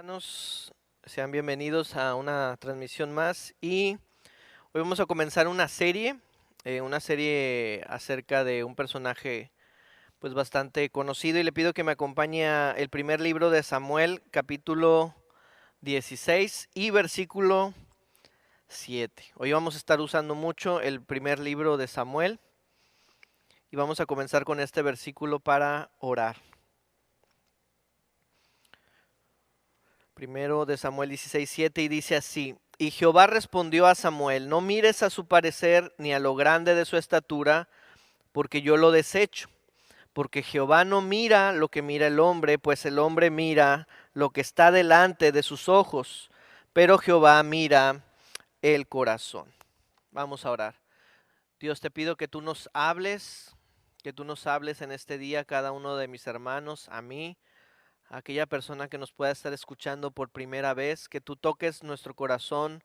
Hermanos, sean bienvenidos a una transmisión más y hoy vamos a comenzar una serie acerca de un personaje pues bastante conocido y le pido que me acompañe a el primer libro de Samuel, capítulo 16 y versículo 7. Hoy vamos a estar usando mucho el primer libro de Samuel y vamos a comenzar con este versículo para orar. Primero de Samuel 16:7 y dice así: Y Jehová respondió a Samuel: No mires a su parecer ni a lo grande de su estatura, porque yo lo desecho. Porque Jehová no mira lo que mira el hombre, pues el hombre mira lo que está delante de sus ojos, pero Jehová mira el corazón. Vamos a orar. Dios, te pido que tú nos hables en este día a cada uno de mis hermanos, a mí, a aquella persona que nos pueda estar escuchando por primera vez, que tú toques nuestro corazón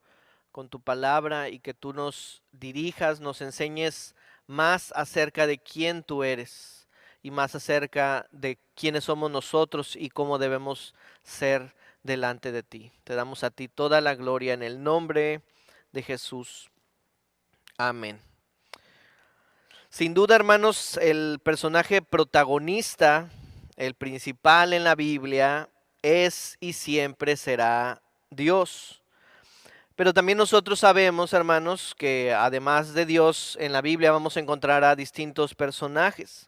con tu palabra y que tú nos dirijas, nos enseñes más acerca de quién tú eres y más acerca de quiénes somos nosotros y cómo debemos ser delante de ti. Te damos a ti toda la gloria en el nombre de Jesús. Amén. Sin duda, hermanos, el personaje protagonista, el principal en la Biblia, es y siempre será Dios. Pero también nosotros sabemos, hermanos, que además de Dios, en la Biblia vamos a encontrar a distintos personajes,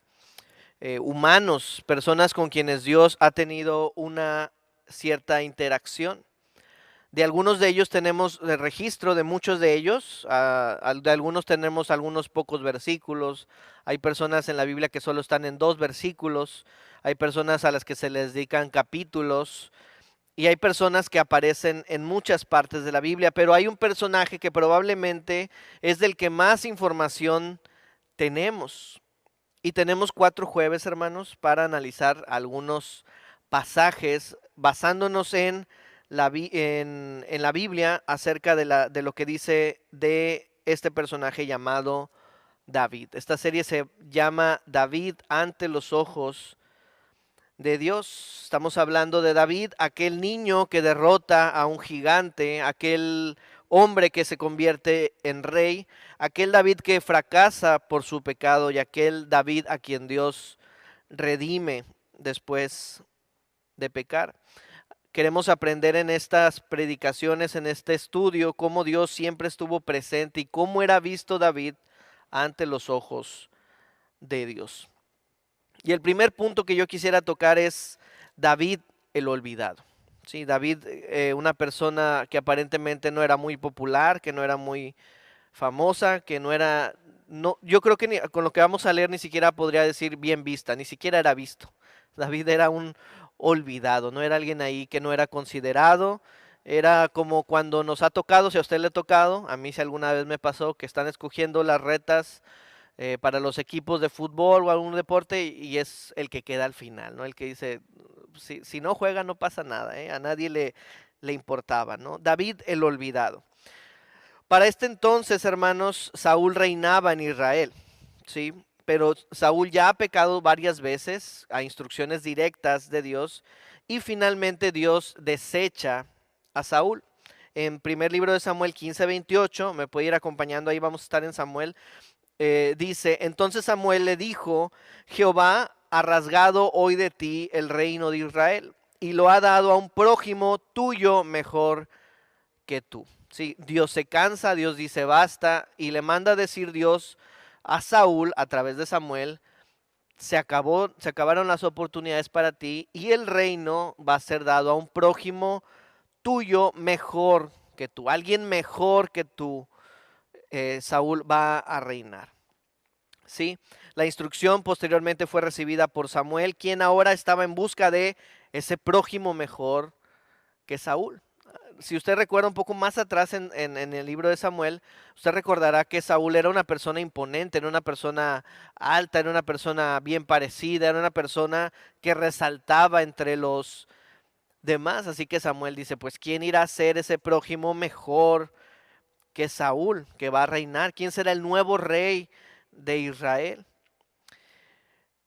humanos, personas con quienes Dios ha tenido una cierta interacción. De algunos de ellos tenemos el registro de muchos de ellos, de algunos tenemos algunos pocos versículos, hay personas en la Biblia que solo están en 2 versículos, hay personas a las que se les dedican capítulos y hay personas que aparecen en muchas partes de la Biblia, pero hay un personaje que probablemente es del que más información tenemos. Y tenemos 4 jueves, hermanos, para analizar algunos pasajes basándonos en en la Biblia acerca de lo que dice de este personaje llamado David. Esta serie se llama David ante los ojos de Dios. Estamos hablando de David, aquel niño que derrota a un gigante, aquel hombre que se convierte en rey, aquel David que fracasa por su pecado y aquel David a quien Dios redime después de pecar. Queremos aprender en estas predicaciones, en este estudio, cómo Dios siempre estuvo presente y cómo era visto David ante los ojos de Dios. Y el primer punto que yo quisiera tocar es David el olvidado. Sí, David, una persona que aparentemente no era muy popular, que no era muy famosa, que no era, no, yo creo que con lo que vamos a leer ni siquiera podría decir bien vista, ni siquiera era visto. David era un olvidado, no era alguien ahí que no era considerado. Era como cuando nos ha tocado, si a usted le ha tocado, a mí si alguna vez me pasó, que están escogiendo las retas para los equipos de fútbol o algún deporte y es el que queda al final, ¿no? El que dice, si no juega no pasa nada, ¿eh? A nadie le importaba, ¿no? David el olvidado. Para este entonces, hermanos, Saúl reinaba en Israel, ¿sí? Pero Saúl ya ha pecado varias veces a instrucciones directas de Dios y finalmente Dios desecha a Saúl. En primer libro de Samuel 15:28, me puede ir acompañando, ahí vamos a estar en Samuel, dice, entonces Samuel le dijo, Jehová ha rasgado hoy de ti el reino de Israel y lo ha dado a un prójimo tuyo mejor que tú. Sí, Dios se cansa, Dios dice basta y le manda a decir Dios a Saúl a través de Samuel, se acabaron las oportunidades para ti y el reino va a ser dado a un prójimo tuyo mejor que tú, alguien mejor que tú, Saúl va a reinar. ¿Sí? La instrucción posteriormente fue recibida por Samuel, quien ahora estaba en busca de ese prójimo mejor que Saúl. Si usted recuerda un poco más atrás en el libro de Samuel, usted recordará que Saúl era una persona imponente, era una persona alta, era una persona bien parecida, era una persona que resaltaba entre los demás. Así que Samuel dice, pues ¿quién irá a ser ese prójimo mejor que Saúl, que va a reinar? ¿Quién será el nuevo rey de Israel?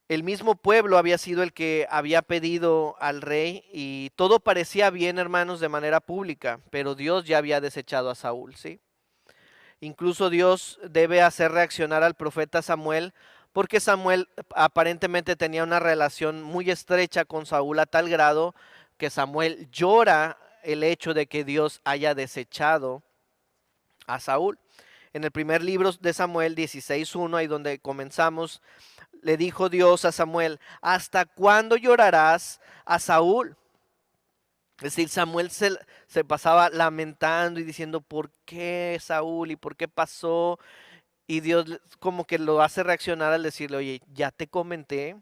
El mismo pueblo había sido el que había pedido al rey y todo parecía bien, hermanos, de manera pública, pero Dios ya había desechado a Saúl, ¿sí? Incluso Dios debe hacer reaccionar al profeta Samuel porque Samuel aparentemente tenía una relación muy estrecha con Saúl a tal grado que Samuel llora el hecho de que Dios haya desechado a Saúl. En el primer libro de Samuel 16:1, ahí donde comenzamos, le dijo Dios a Samuel: ¿hasta cuándo llorarás a Saúl? Es decir, Samuel se pasaba lamentando y diciendo, ¿por qué Saúl? ¿Y por qué pasó? Y Dios como que lo hace reaccionar al decirle, oye, ya te comenté,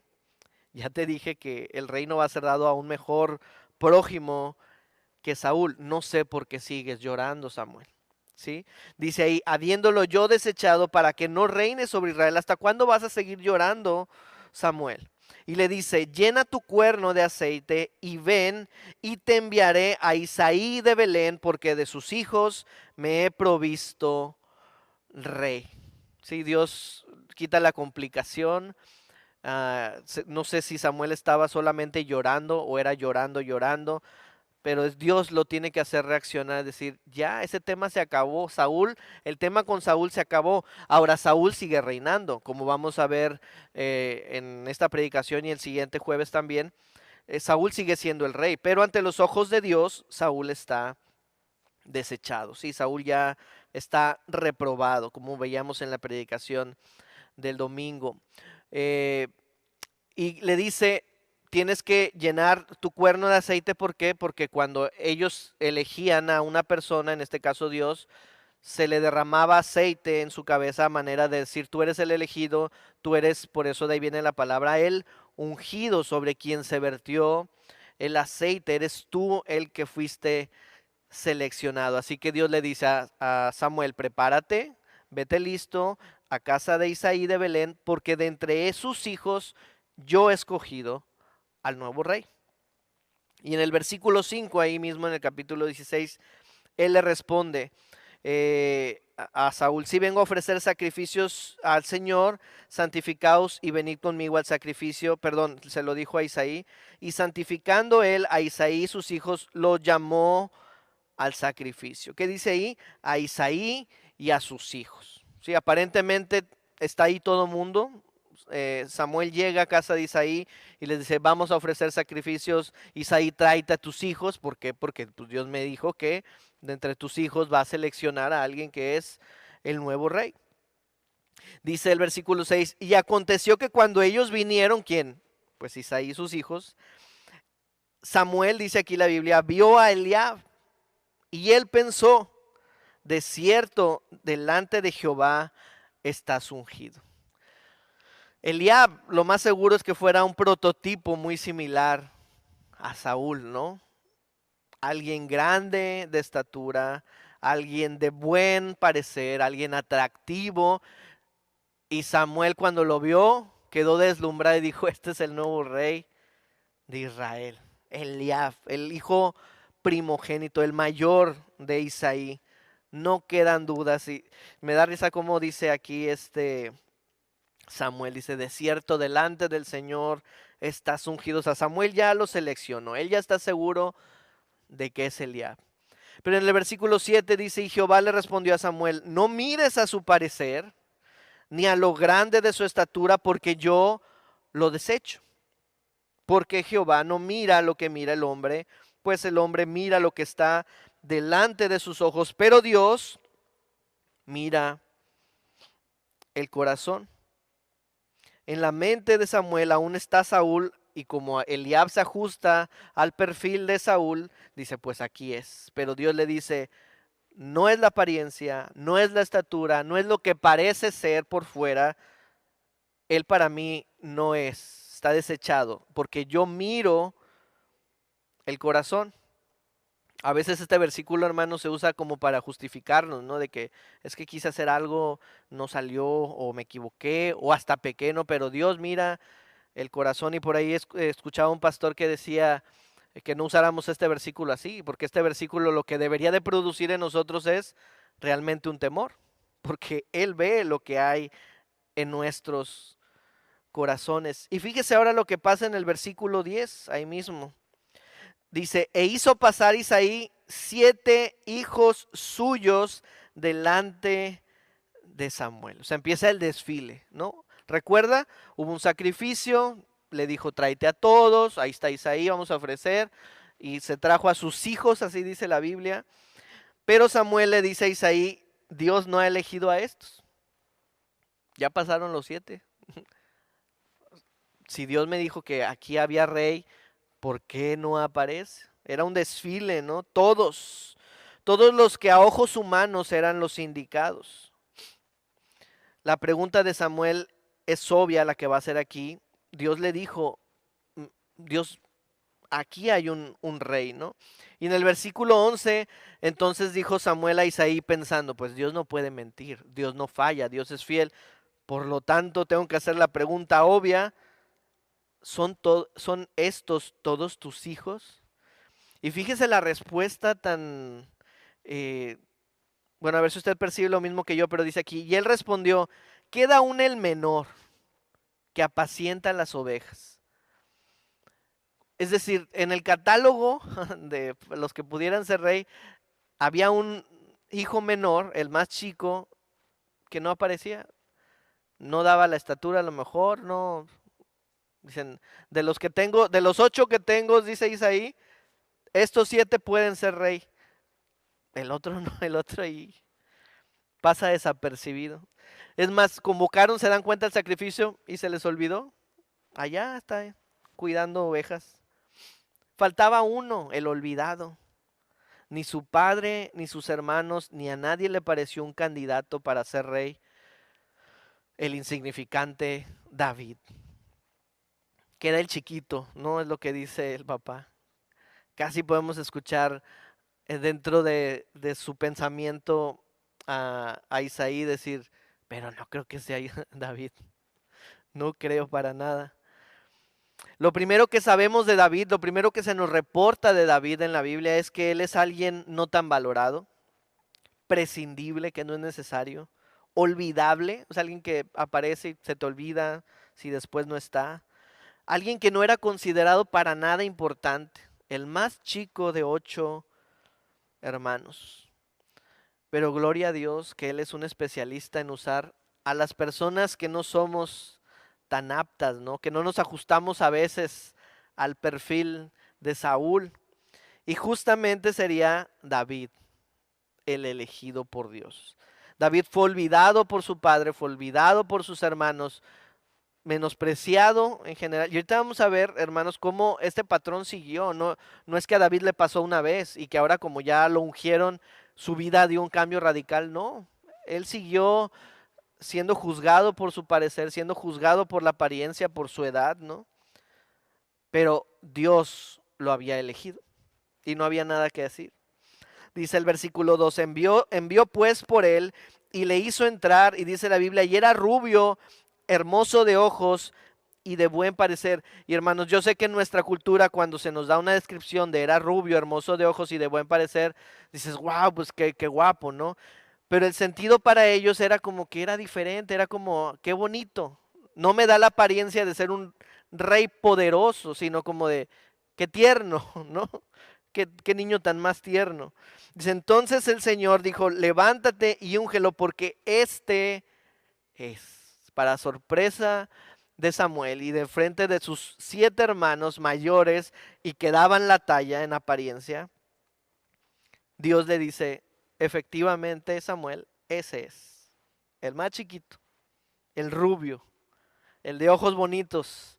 ya te dije que el reino va a ser dado a un mejor prójimo que Saúl. No sé por qué sigues llorando, Samuel. ¿Sí? Dice ahí, habiéndolo yo desechado para que no reine sobre Israel, ¿hasta cuándo vas a seguir llorando, Samuel? Y le dice, llena tu cuerno de aceite y ven y te enviaré a Isaí de Belén, porque de sus hijos me he provisto rey. Sí, Dios quita la complicación. No sé si Samuel estaba solamente llorando o era llorando, llorando, pero Dios lo tiene que hacer reaccionar, decir, ya ese tema se acabó, Saúl, el tema con Saúl se acabó, ahora Saúl sigue reinando, como vamos a ver en esta predicación y el siguiente jueves también, Saúl sigue siendo el rey, pero ante los ojos de Dios, Saúl está desechado, sí, Saúl ya está reprobado, como veíamos en la predicación del domingo. Eh, y le dice, tienes que llenar tu cuerno de aceite, ¿por qué? Porque cuando ellos elegían a una persona, en este caso Dios, se le derramaba aceite en su cabeza a manera de decir, tú eres el elegido, tú eres, por eso de ahí viene la palabra, el ungido sobre quien se vertió el aceite, eres tú el que fuiste seleccionado. Así que Dios le dice a Samuel, prepárate, vete listo a casa de Isaí de Belén, porque de entre sus hijos yo he escogido al nuevo rey. Y en el versículo 5, ahí mismo en el capítulo 16, él le responde a Saúl, si vengo a ofrecer sacrificios al Señor, santificaos y venid conmigo al sacrificio, perdón, se lo dijo a Isaí, y santificando él a Isaí, sus hijos, lo llamó al sacrificio. ¿Qué dice ahí? A Isaí y a sus hijos. Sí, aparentemente está ahí todo mundo. Samuel llega a casa de Isaí y les dice, vamos a ofrecer sacrificios. Isaí, tráete a tus hijos. ¿Por qué? Porque pues, Dios me dijo que de entre tus hijos va a seleccionar a alguien que es el nuevo rey. Dice el versículo 6, y aconteció que cuando ellos vinieron, ¿quién? Pues Isaí y sus hijos. Samuel, dice aquí la Biblia, vio a Eliab y él pensó, de cierto, delante de Jehová estás ungido. Eliab, lo más seguro es que fuera un prototipo muy similar a Saúl, ¿no? Alguien grande de estatura, alguien de buen parecer, alguien atractivo. Y Samuel cuando lo vio quedó deslumbrado y dijo, este es el nuevo rey de Israel. Eliab, el hijo primogénito, el mayor de Isaí. No quedan dudas. Y me da risa como dice aquí Samuel, dice, de cierto delante del Señor estás ungido. O sea, Samuel ya lo seleccionó, él ya está seguro de que es Eliab. Pero en el versículo 7 dice, y Jehová le respondió a Samuel, no mires a su parecer, ni a lo grande de su estatura, porque yo lo desecho. Porque Jehová no mira lo que mira el hombre, pues el hombre mira lo que está delante de sus ojos, pero Dios mira el corazón. En la mente de Samuel aún está Saúl, y como Eliab se ajusta al perfil de Saúl, dice, pues aquí es. Pero Dios le dice, no es la apariencia, no es la estatura, no es lo que parece ser por fuera. Él para mí no es, está desechado, porque yo miro el corazón. A veces este versículo, hermano, se usa como para justificarnos, ¿no? De que es que quise hacer algo, no salió, o me equivoqué, o hasta pequeño, pero Dios mira el corazón. Y por ahí escuchaba un pastor que decía que no usáramos este versículo así, porque este versículo lo que debería de producir en nosotros es realmente un temor, porque Él ve lo que hay en nuestros corazones. Y fíjese ahora lo que pasa en el versículo 10, ahí mismo. Dice, e hizo pasar Isaí 7 hijos suyos delante de Samuel. O sea, empieza el desfile, ¿no? Recuerda, hubo un sacrificio, le dijo, tráete a todos, ahí está Isaí, vamos a ofrecer, y se trajo a sus hijos, así dice la Biblia. Pero Samuel le dice a Isaí, Dios no ha elegido a estos. Ya pasaron los 7. Si Dios me dijo que aquí había rey, ¿por qué no aparece? Era un desfile, ¿no? Todos los que a ojos humanos eran los indicados. La pregunta de Samuel es obvia, la que va a hacer aquí. Dios le dijo, Dios, aquí hay un rey, ¿no? Y en el versículo 11, entonces dijo Samuel a Isaí pensando, pues Dios no puede mentir, Dios no falla, Dios es fiel. Por lo tanto, tengo que hacer la pregunta obvia, ¿son estos todos tus hijos? Y fíjese la respuesta tan, bueno, a ver si usted percibe lo mismo que yo, pero dice aquí, y él respondió, queda aún el menor que apacienta las ovejas. Es decir, en el catálogo de los que pudieran ser rey, había un hijo menor, el más chico, que no aparecía, no daba la estatura a lo mejor, no. Dicen, de los que tengo, de los 8 que tengo, dice Isaí, estos 7 pueden ser rey. El otro no, el otro ahí pasa desapercibido. Es más, convocaron, se dan cuenta del sacrificio y se les olvidó. Allá está, cuidando ovejas. Faltaba uno, el olvidado. Ni su padre, ni sus hermanos, ni a nadie le pareció un candidato para ser rey. El insignificante David. Queda el chiquito, no es lo que dice el papá. Casi podemos escuchar dentro de su pensamiento a Isaí decir, pero no creo que sea David, no creo para nada. Lo primero que sabemos de David, lo primero que se nos reporta de David en la Biblia es que él es alguien no tan valorado, prescindible, que no es necesario, olvidable, o sea, alguien que aparece y se te olvida si después no está, alguien que no era considerado para nada importante, el más chico de 8 hermanos. Pero gloria a Dios que Él es un especialista en usar a las personas que no somos tan aptas, ¿no? Que no nos ajustamos a veces al perfil de Saúl. Y justamente sería David, el elegido por Dios. David fue olvidado por su padre, fue olvidado por sus hermanos, menospreciado en general. Y ahorita vamos a ver, hermanos, cómo este patrón siguió. No es que a David le pasó una vez y que ahora como ya lo ungieron, su vida dio un cambio radical. No, él siguió siendo juzgado por su parecer, siendo juzgado por la apariencia, por su edad, ¿no? Pero Dios lo había elegido y no había nada que decir. Dice el versículo 2, envió pues por él y le hizo entrar, y dice la Biblia, y era rubio, hermoso de ojos y de buen parecer. Y hermanos, yo sé que en nuestra cultura cuando se nos da una descripción de era rubio, hermoso de ojos y de buen parecer, dices, wow, pues qué guapo, ¿no? Pero el sentido para ellos era como que era diferente, era como, qué bonito. No me da la apariencia de ser un rey poderoso, sino como de, qué tierno, ¿no? Qué niño tan más tierno. Dice, entonces el Señor dijo, levántate y úngelo porque este es, para sorpresa de Samuel y de frente de sus 7 hermanos mayores y que daban la talla en apariencia, Dios le dice, efectivamente Samuel, ese es, el más chiquito, el rubio, el de ojos bonitos,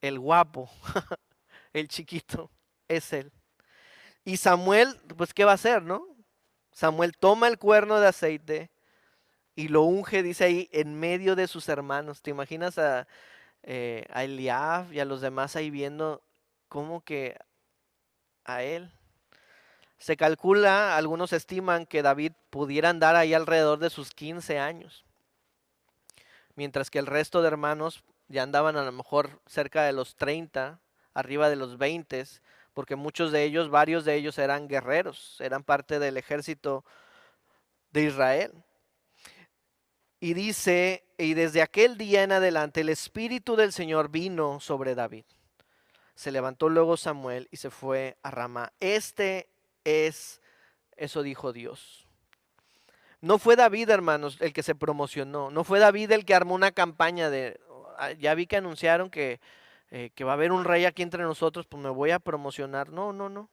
el guapo, el chiquito, es él. Y Samuel, pues, ¿qué va a hacer, no? Samuel toma el cuerno de aceite y lo unge, dice ahí, en medio de sus hermanos. ¿Te imaginas a Eliab y a los demás ahí viendo cómo que a él? Se calcula, algunos estiman que David pudiera andar ahí alrededor de sus 15 años, mientras que el resto de hermanos ya andaban a lo mejor cerca de los 30, arriba de los 20, porque muchos de ellos, varios de ellos eran guerreros, eran parte del ejército de Israel. Y dice, y desde aquel día en adelante el Espíritu del Señor vino sobre David. Se levantó luego Samuel y se fue a Ramá. Eso dijo Dios. No fue David, hermanos, el que se promocionó. No fue David el que armó una campaña de, ya vi que anunciaron que va a haber un rey aquí entre nosotros, pues me voy a promocionar. No, no, no.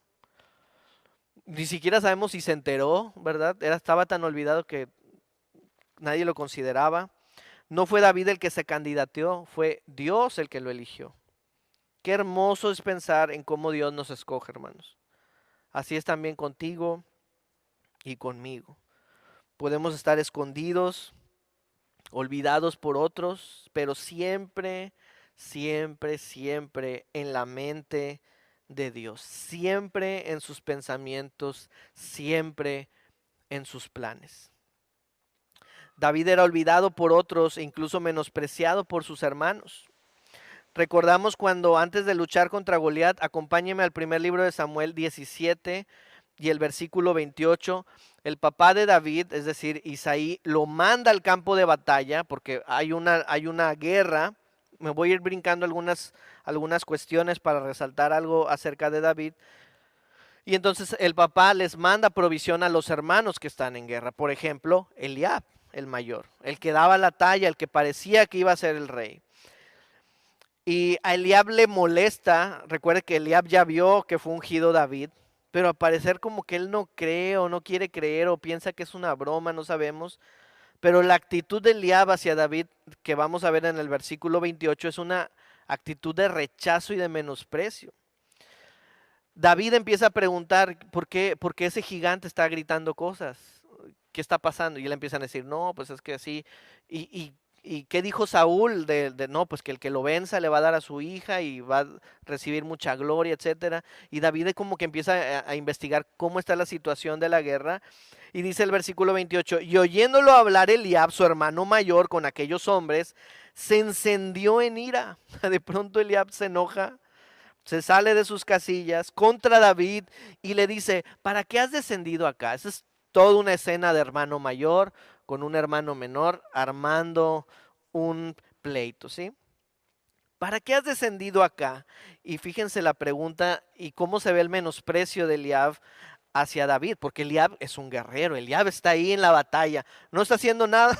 Ni siquiera sabemos si se enteró, ¿verdad? Estaba tan olvidado que nadie lo consideraba. No fue David el que se candidateó, fue Dios el que lo eligió. Qué hermoso es pensar en cómo Dios nos escoge, hermanos. Así es también contigo y conmigo. Podemos estar escondidos, olvidados por otros, pero siempre, siempre, siempre en la mente de Dios, siempre en sus pensamientos, siempre en sus planes. David era olvidado por otros e incluso menospreciado por sus hermanos. Recordamos cuando antes de luchar contra Goliat, acompáñeme al primer libro de Samuel 17 y el versículo 28, el papá de David, es decir, Isaí, lo manda al campo de batalla porque hay una guerra. Me voy a ir brincando algunas cuestiones para resaltar algo acerca de David. Y entonces el papá les manda provisión a los hermanos que están en guerra. Por ejemplo, Eliab, el mayor, el que daba la talla, el que parecía que iba a ser el rey. Y a Eliab le molesta, recuerde que Eliab ya vio que fue ungido David, pero al parecer como que él no cree o no quiere creer o piensa que es una broma, no sabemos. Pero la actitud de Eliab hacia David, que vamos a ver en el versículo 28, es una actitud de rechazo y de menosprecio. David empieza a preguntar por qué ese gigante está gritando cosas. ¿Qué está pasando? Y le empiezan a decir, no, pues es que así. ¿Y qué dijo Saúl? No, pues que el que lo venza le va a dar a su hija y va a recibir mucha gloria, etcétera. Y David como que empieza a investigar cómo está la situación de la guerra. Y dice el versículo 28, y oyéndolo hablar Eliab, su hermano mayor, con aquellos hombres, se encendió en ira. De pronto Eliab se enoja, se sale de sus casillas contra David y le dice, ¿para qué has descendido acá? Esa es toda una escena de hermano mayor con un hermano menor armando un pleito, ¿sí? ¿Para qué has descendido acá? Y fíjense la pregunta y cómo se ve el menosprecio de Eliab hacia David, porque Eliab es un guerrero, Eliab está ahí en la batalla, no está haciendo nada,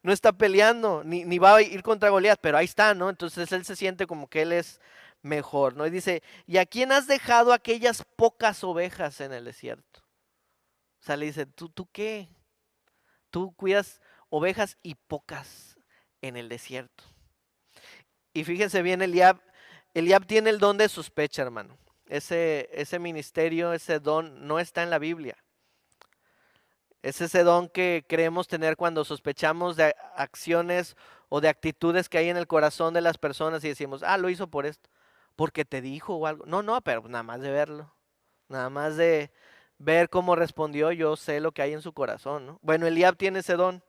no está peleando, ni va a ir contra Goliat, pero ahí está, ¿no? Entonces él se siente como que él es mejor, ¿no? Y dice, ¿y a quién has dejado aquellas pocas ovejas en el desierto? O sea, le dice, ¿tú qué? Tú cuidas ovejas y pocas en el desierto. Y fíjense bien, Eliab tiene el don de sospecha, hermano. Ese ministerio, ese don no está en la Biblia. Es ese don que creemos tener cuando sospechamos de acciones o de actitudes que hay en el corazón de las personas y decimos, lo hizo por esto, porque te dijo o algo. No, no, pero nada más de verlo, nada más de ver cómo respondió, yo sé lo que hay en su corazón, ¿no? Bueno, Eliab tiene ese don,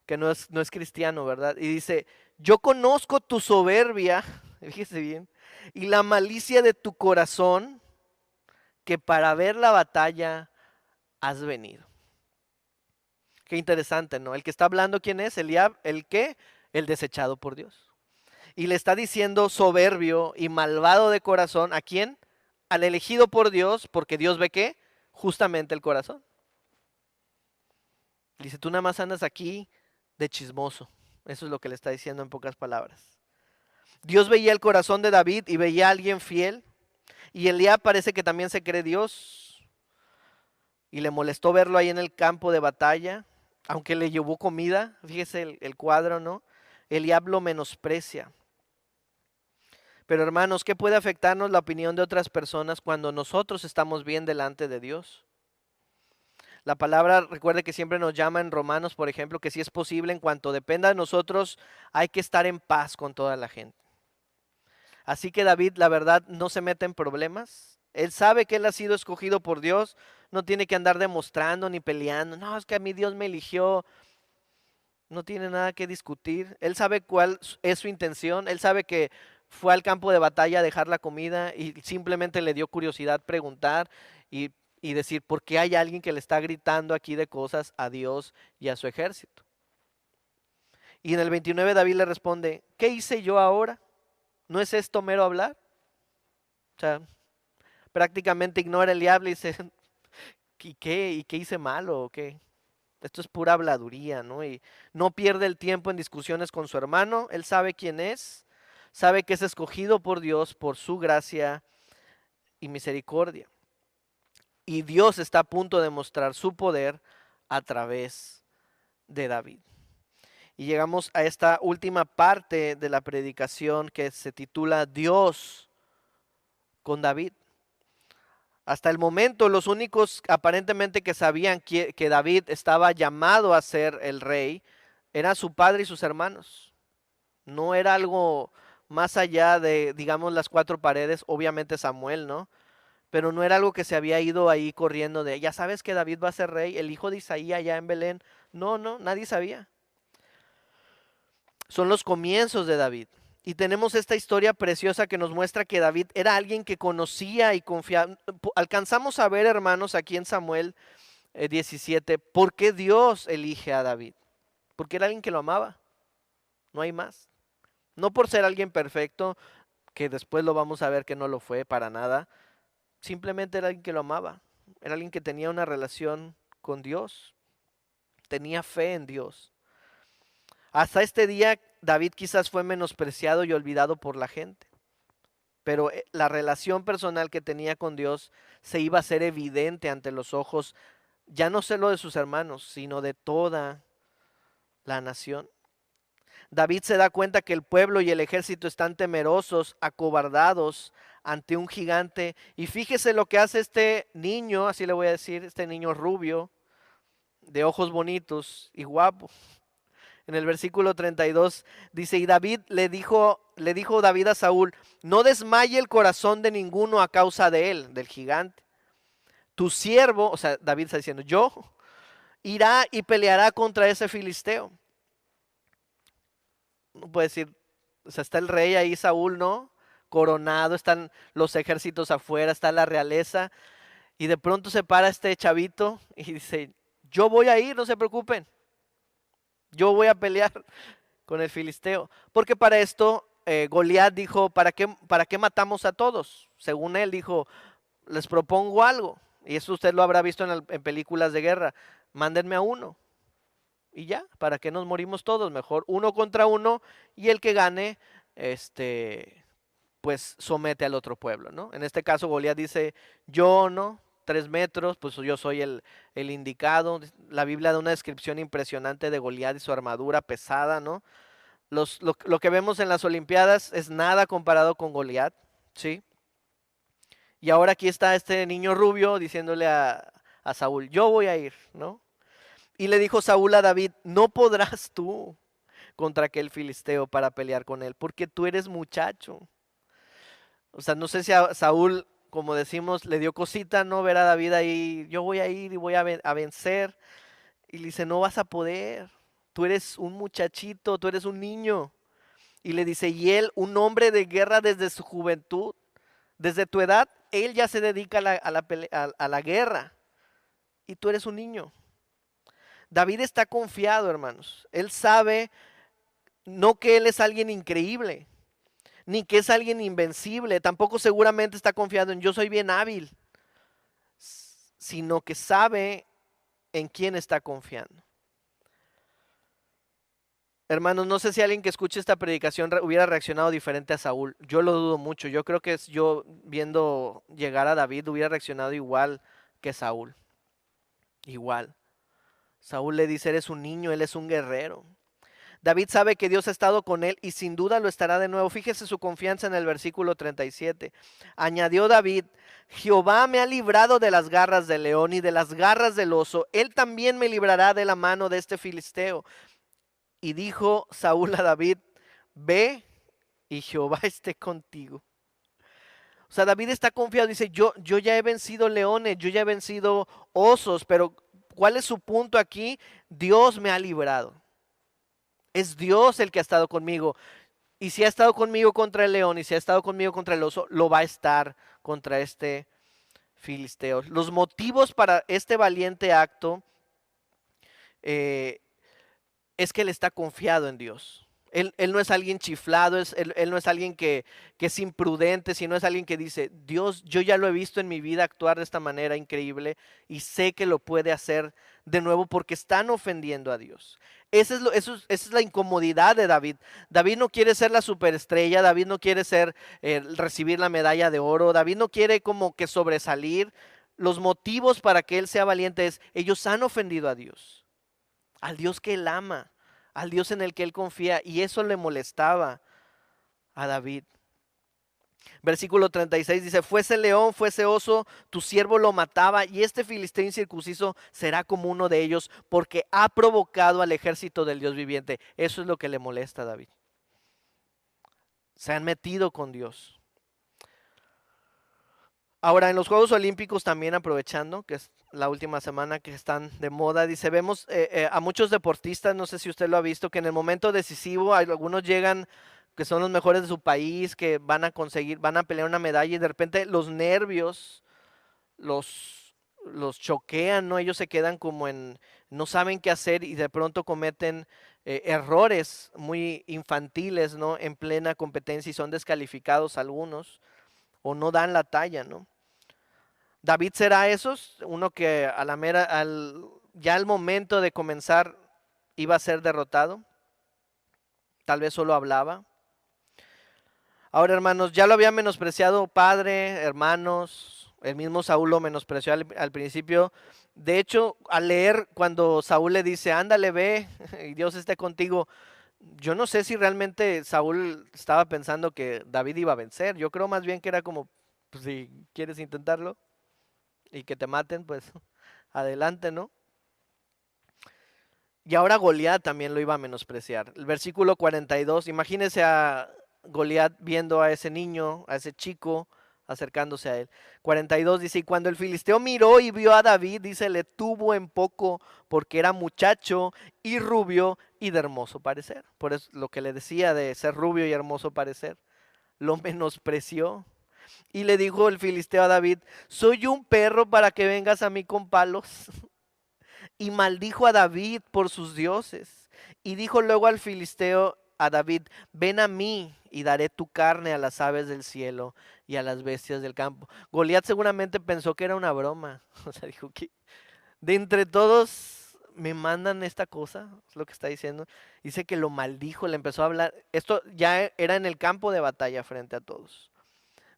que no es cristiano, ¿verdad? Y dice, yo conozco tu soberbia, fíjese bien, y la malicia de tu corazón, que para ver la batalla has venido. Qué interesante, ¿no? El que está hablando, ¿quién es? Eliab, ¿el qué? El desechado por Dios. Y le está diciendo soberbio y malvado de corazón, ¿a quién? Al elegido por Dios, porque Dios ve ¿qué? Justamente el corazón. Dice, tú nada más andas aquí de chismoso. Eso es lo que le está diciendo en pocas palabras. Dios veía el corazón de David y veía a alguien fiel. Y Eliab parece que también se cree Dios. Y le molestó verlo ahí en el campo de batalla. Aunque le llevó comida, fíjese el cuadro, ¿no? Eliab lo menosprecia. Pero hermanos, ¿qué puede afectarnos la opinión de otras personas cuando nosotros estamos bien delante de Dios? La palabra, recuerde que siempre nos llama en Romanos, por ejemplo, que si es posible, en cuanto dependa de nosotros, hay que estar en paz con toda la gente. Así que David, la verdad, no se mete en problemas. Él sabe que él ha sido escogido por Dios, no tiene que andar demostrando ni peleando. No, es que a mí Dios me eligió. No tiene nada que discutir. Él sabe cuál es su intención. Él sabe que fue al campo de batalla a dejar la comida y simplemente le dio curiosidad preguntar y decir, ¿por qué hay alguien que le está gritando aquí de cosas a Dios y a su ejército? Y en el 29 David le responde, ¿qué hice yo ahora? ¿No es esto mero hablar? O sea, prácticamente ignora el diablo y dice, ¿y qué? ¿Y qué hice malo o qué? Esto es pura habladuría, ¿no? Y no pierde el tiempo en discusiones con su hermano. Él sabe quién es, sabe que es escogido por Dios por su gracia y misericordia. Y Dios está a punto de mostrar su poder a través de David. Y llegamos a esta última parte de la predicación que se titula Dios con David. Hasta el momento los únicos aparentemente que sabían que David estaba llamado a ser el rey eran su padre y sus hermanos. No era algo más allá de, digamos, las cuatro paredes, obviamente Samuel, ¿no? Pero no era algo que se había ido ahí corriendo de, ya sabes que David va a ser rey, el hijo de Isaí allá en Belén. No, no, nadie sabía. Son los comienzos de David. Y tenemos esta historia preciosa que nos muestra que David era alguien que conocía y confiaba. Alcanzamos a ver, hermanos, aquí en Samuel 17, por qué Dios elige a David. Porque era alguien que lo amaba. No hay más. No por ser alguien perfecto, que después lo vamos a ver que no lo fue para nada. Simplemente era alguien que lo amaba. Era alguien que tenía una relación con Dios. Tenía fe en Dios. Hasta este día David quizás fue menospreciado y olvidado por la gente, pero la relación personal que tenía con Dios se iba a hacer evidente ante los ojos, ya no solo de sus hermanos, sino de toda la nación. David se da cuenta que el pueblo y el ejército están temerosos, acobardados ante un gigante, y fíjese lo que hace este niño, así le voy a decir, este niño rubio, de ojos bonitos y guapo. En el versículo 32 dice, y David le dijo David a Saúl, no desmaye el corazón de ninguno a causa de él, del gigante. Tu siervo, o sea, David está diciendo, yo, irá y peleará contra ese filisteo. No puede decir, o sea, está el rey ahí, Saúl, ¿no? Coronado, están los ejércitos afuera, está la realeza, y de pronto se para este chavito y dice, yo voy a ir, no se preocupen, yo voy a pelear con el filisteo. Porque para esto Goliat dijo, ¿para qué matamos a todos? Según él dijo, les propongo algo. Y eso usted lo habrá visto en películas de guerra. Mándenme a uno. Y ya, ¿para qué nos morimos todos? Mejor uno contra uno y el que gane, pues somete al otro pueblo, ¿no? En este caso Goliat dice, yo no, 3 metros, pues yo soy el indicado. La Biblia da una descripción impresionante de Goliat y su armadura pesada, ¿no? Lo que vemos en las Olimpiadas es nada comparado con Goliat, ¿sí? Y ahora aquí está este niño rubio diciéndole a Saúl, yo voy a ir, ¿no? Y le dijo Saúl a David, no podrás tú contra aquel filisteo para pelear con él, porque tú eres muchacho. O sea, no sé si a Saúl, como decimos, le dio cosita, ¿no? Ver a David ahí, yo voy a ir y voy a vencer. Y le dice, no vas a poder, tú eres un muchachito, tú eres un niño. Y le dice, y él, un hombre de guerra desde su juventud, desde tu edad, él ya se dedica a la guerra. Y tú eres un niño. David está confiado, hermanos. Él sabe no que él es alguien increíble, ni que es alguien invencible. Tampoco seguramente está confiado en yo soy bien hábil, sino que sabe en quién está confiando. Hermanos, no sé si alguien que escuche esta predicación hubiera reaccionado diferente a Saúl. Yo lo dudo mucho. Yo creo que yo viendo llegar a David hubiera reaccionado igual que Saúl. Igual. Saúl le dice, eres un niño, él es un guerrero. David sabe que Dios ha estado con él y sin duda lo estará de nuevo. Fíjese su confianza en el versículo 37. Añadió David, Jehová me ha librado de las garras del león y de las garras del oso. Él también me librará de la mano de este filisteo. Y dijo Saúl a David, ve y Jehová esté contigo. O sea, David está confiado, dice, yo ya he vencido leones, yo ya he vencido osos, pero ¿cuál es su punto aquí? Dios me ha librado. Es Dios el que ha estado conmigo. Y si ha estado conmigo contra el león y si ha estado conmigo contra el oso, lo va a estar contra este filisteo. Los motivos para este valiente acto es que él está confiado en Dios. Él no es alguien chiflado, él no es alguien que es imprudente, sino es alguien que dice, Dios, yo ya lo he visto en mi vida actuar de esta manera increíble y sé que lo puede hacer de nuevo porque están ofendiendo a Dios. Esa es la incomodidad de David. David no quiere ser la superestrella, David no quiere recibir la medalla de oro, David no quiere como que sobresalir. Los motivos para que él sea valiente es, ellos han ofendido a Dios, al Dios que él ama, al Dios en el que él confía, y eso le molestaba a David. Versículo 36 dice, fuese león, fuese oso, tu siervo lo mataba, y este filisteo incircunciso será como uno de ellos, porque ha provocado al ejército del Dios viviente. Eso es lo que le molesta a David. Se han metido con Dios. Ahora, en los Juegos Olímpicos también, aprovechando que es la última semana que están de moda, dice, vemos a muchos deportistas, no sé si usted lo ha visto, que en el momento decisivo algunos llegan que son los mejores de su país, que van a conseguir, van a pelear una medalla y de repente los nervios los choquean, ¿no? Ellos se quedan como no saben qué hacer y de pronto cometen errores muy infantiles, ¿no? En plena competencia y son descalificados algunos o no dan la talla, ¿no? David será esos, uno que a la mera, ya al momento de comenzar iba a ser derrotado, tal vez solo hablaba. Ahora, hermanos, ya lo había menospreciado padre, hermanos, el mismo Saúl lo menospreció al principio. De hecho, al leer cuando Saúl le dice, ándale, ve, y Dios esté contigo, yo no sé si realmente Saúl estaba pensando que David iba a vencer. Yo creo más bien que era como, pues si quieres intentarlo y que te maten, pues adelante, ¿no? Y ahora Goliat también lo iba a menospreciar. El versículo 42, imagínese a Goliat viendo a ese niño, a ese chico, acercándose a él. 42 dice, y cuando el filisteo miró y vio a David, dice, le tuvo en poco porque era muchacho y rubio y de hermoso parecer. Por eso lo que le decía de ser rubio y hermoso parecer, lo menospreció. Y le dijo el filisteo a David, soy un perro para que vengas a mí con palos. Y maldijo a David por sus dioses. Y dijo luego al filisteo a David, ven a mí y daré tu carne a las aves del cielo y a las bestias del campo. Goliat seguramente pensó que era una broma. O sea, dijo que de entre todos me mandan esta cosa, es lo que está diciendo. Dice que lo maldijo, le empezó a hablar. Esto ya era en el campo de batalla frente a todos.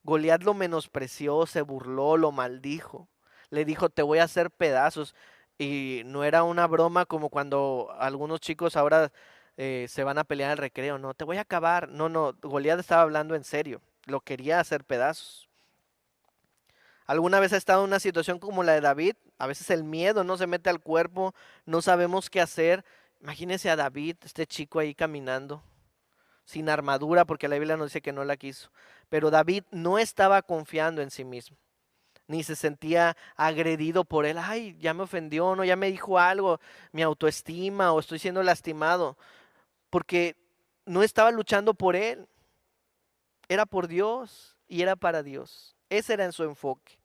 Goliat lo menospreció, se burló, lo maldijo. Le dijo, te voy a hacer pedazos. Y no era una broma como cuando algunos chicos ahora se van a pelear al recreo. No, te voy a acabar. No, no, Goliat estaba hablando en serio. Lo quería hacer pedazos. ¿Alguna vez ha estado en una situación como la de David? A veces el miedo no se mete al cuerpo, no sabemos qué hacer. Imagínese a David, este chico ahí caminando, sin armadura, porque la Biblia nos dice que no la quiso. Pero David no estaba confiando en sí mismo, ni se sentía agredido por él. Ay, ya me ofendió, no, ya me dijo algo, mi autoestima o estoy siendo lastimado, porque no estaba luchando por él, era por Dios y era para Dios. Ese era en su enfoque.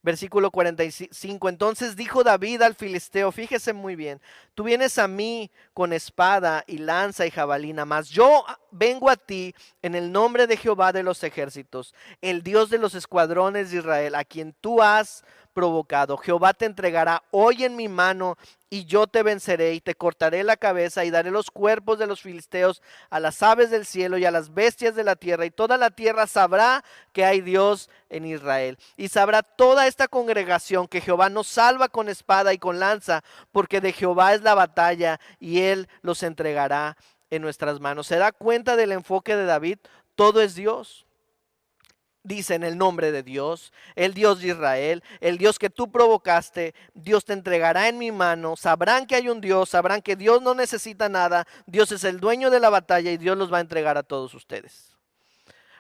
Versículo 45, entonces dijo David al filisteo, fíjese muy bien, tú vienes a mí con espada y lanza y jabalina, mas yo vengo a ti en el nombre de Jehová de los ejércitos, el Dios de los escuadrones de Israel, a quien tú has provocado. Jehová te entregará hoy en mi mano y yo te venceré y te cortaré la cabeza y daré los cuerpos de los filisteos a las aves del cielo y a las bestias de la tierra, y toda la tierra sabrá que hay Dios en Israel. Y sabrá toda esta congregación que Jehová nos salva con espada y con lanza, porque de Jehová es la batalla y él los entregará en nuestras manos. ¿Se da cuenta del enfoque de David? Todo es Dios. Dice en el nombre de Dios, el Dios de Israel, el Dios que tú provocaste, Dios te entregará en mi mano, sabrán que hay un Dios, sabrán que Dios no necesita nada, Dios es el dueño de la batalla y Dios los va a entregar a todos ustedes.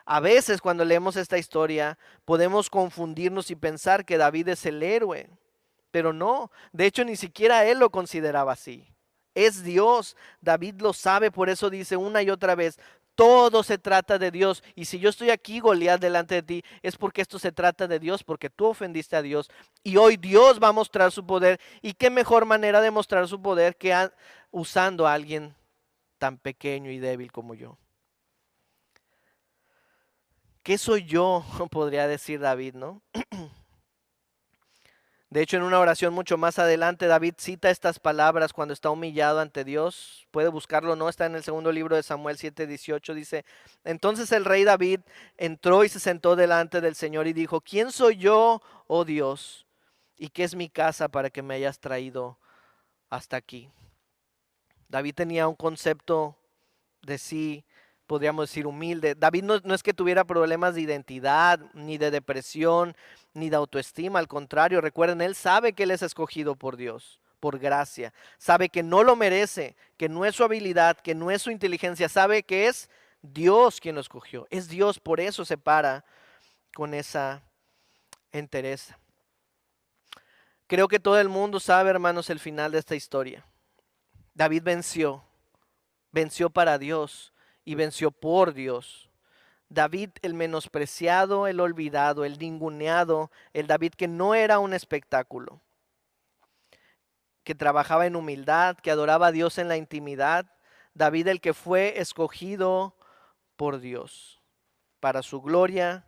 A veces cuando leemos esta historia podemos confundirnos y pensar que David es el héroe, pero no, de hecho ni siquiera él lo consideraba así. Es Dios, David lo sabe, por eso dice una y otra vez, Todo se trata de Dios. Y si yo estoy aquí, Goliat, delante de ti, es porque esto se trata de Dios, porque tú ofendiste a Dios. Y hoy Dios va a mostrar su poder. Y qué mejor manera de mostrar su poder que usando a alguien tan pequeño y débil como yo. ¿Qué soy yo? Podría decir David, ¿no? De hecho, en una oración mucho más adelante, David cita estas palabras cuando está humillado ante Dios. Puede buscarlo, no está en el segundo libro de Samuel 7:18. Dice: entonces el rey David entró y se sentó delante del Señor y dijo: ¿quién soy yo, oh Dios? ¿Y qué es mi casa para que me hayas traído hasta aquí? David tenía un concepto de sí, podríamos decir, humilde. David no es que tuviera problemas de identidad, ni de depresión, ni de autoestima. Al contrario, recuerden, él sabe que él es escogido por Dios, por gracia. Sabe que no lo merece, que no es su habilidad, que no es su inteligencia. Sabe que es Dios quien lo escogió. Es Dios, por eso se para con esa entereza. Creo que todo el mundo sabe, hermanos, el final de esta historia. David venció para Dios y venció por Dios. David el menospreciado, el olvidado, el ninguneado, el David que no era un espectáculo, que trabajaba en humildad, que adoraba a Dios en la intimidad. David el que fue escogido por Dios para su gloria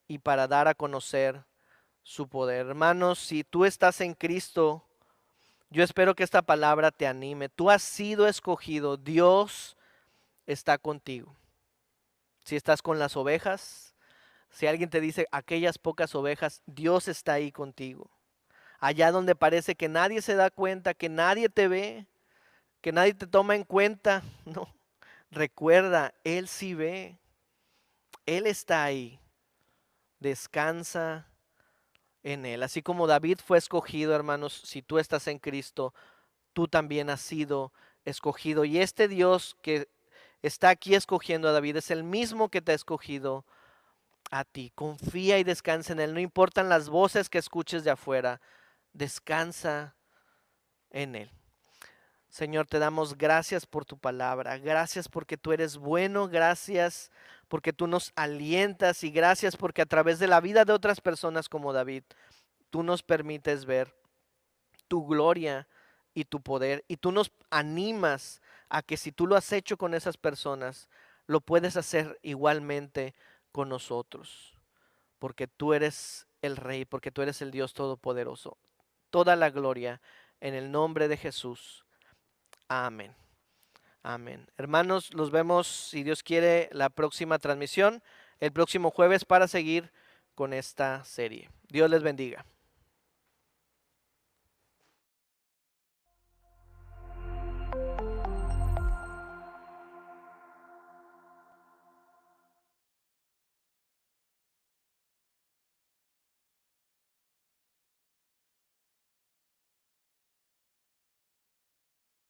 y para dar a conocer su poder. Hermanos, si tú estás en Cristo, yo espero que esta palabra te anime. Tú has sido escogido, Dios está contigo. Si estás con las ovejas, si alguien te dice aquellas pocas ovejas, Dios está ahí contigo. Allá donde parece que nadie se da cuenta, que nadie te ve, que nadie te toma en cuenta, no. Recuerda, Él sí ve, Él está ahí. Descansa en Él. Así como David fue escogido, hermanos, si tú estás en Cristo, tú también has sido escogido. Y este Dios que está aquí escogiendo a David es el mismo que te ha escogido a ti. Confía y descansa en Él. No importan las voces que escuches de afuera. Descansa en Él. Señor, te damos gracias por tu palabra. Gracias porque tú eres bueno. Gracias porque tú nos alientas. Y gracias porque a través de la vida de otras personas como David, tú nos permites ver tu gloria y tu poder. Y tú nos animas a que si tú lo has hecho con esas personas, lo puedes hacer igualmente con nosotros. Porque tú eres el Rey, porque tú eres el Dios Todopoderoso. Toda la gloria en el nombre de Jesús. Amén. Amén. Hermanos, los vemos, si Dios quiere, la próxima transmisión, el próximo jueves para seguir con esta serie. Dios les bendiga.